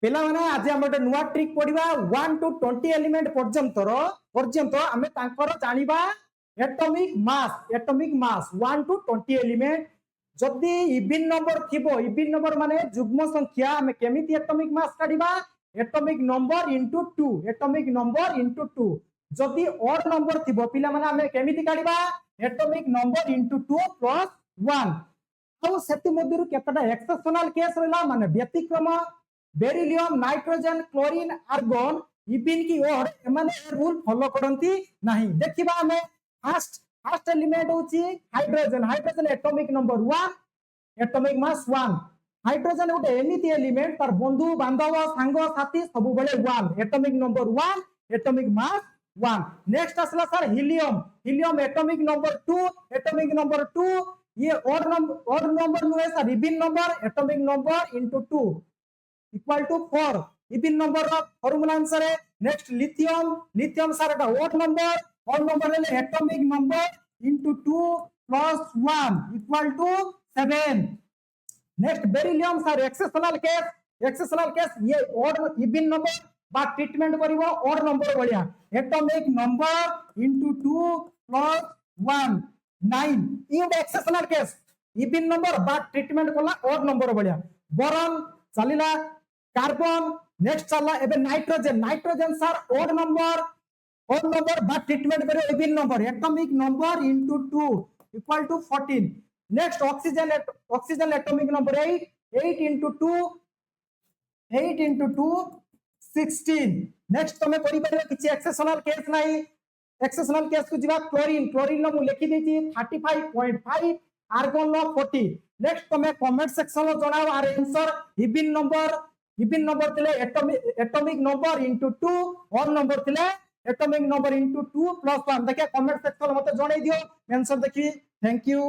पिला माने आज हम गोटे नुआ ट्रिक पढ़िबा 1 टू 20 एलिमेंट पर्यंत आमे तांकर जानिबा एटॉमिक मास 1 टू 20 एलिमेंट जदि इवन नंबर थिबो इवन नंबर माने जुग्म संख्या आमे केमिति एटॉमिक मास काढिबा atomic number into 2 atomic number into 2 जदि ऑड नंबर थिबो पिला माने आमे केमिति काढिबा एटॉमिक नंबर इनटू 2 प्लस 1 ଆଉ ସେତି ମଧ୍ୟରୁ କେତେଟା ଏକ୍ସେପସନାଲ କେସ୍ ରହିଲା ମାନେ ବ୍ୟତିକ୍ରମ बेरिलियम नाइट्रोजन क्लोरीन आर्गन इबिन की ओर एमाने रूल फॉलो करंती नहीं देखिबा हमें फर्स्ट एलिमेंट होची hydrogen atomic number 1 atomic mass 1 hydrogen गोटे एमिति एलिमेंट तार बंधु बांधव सांग साथी सब बेले 1 atomic number 1 atomic mass 1 next असला sir helium atomic number 2 atomic number 2 ये ऑड नंबर नुहे sir even number atomic number into 2 equal to 4 even number formula answer है नेक्स्ट लिथियम सर का ऑड नंबर ले atomic number into 2 plus 1 equal to 7 next beryllium sir exceptional case ये odd even number बा treatment करिवो odd number भलिया atomic number into 2 plus 1 9 ये exceptional case even number बा treatment कला odd number भलिया boron चलिला carbon next चला एबे नाइट्रोजन सर ऑड नंबर बा ट्रीटमेंट करियो even number atomic number into 2 equal to 14 next oxygen atomic number 8 into 2 16 next तमे करि परियो किछि एक्सेप्शनल केस नाही एक्सेप्शनल केस को जिबा क्लोरीन नो मु लिखि देछि 35.5 आर्गन नो 40 नेक्स्ट तमे कमेंट सेक्शन लो जणाओ आर आंसर इबिन नंबर थिले atomic number into 2 odd number थिले एटॉमिक नंबर इनटू 2 प्लस 1 देखिए कमेंट सेक्शन मते जणाई दियो आंसर देखि थैंक यू।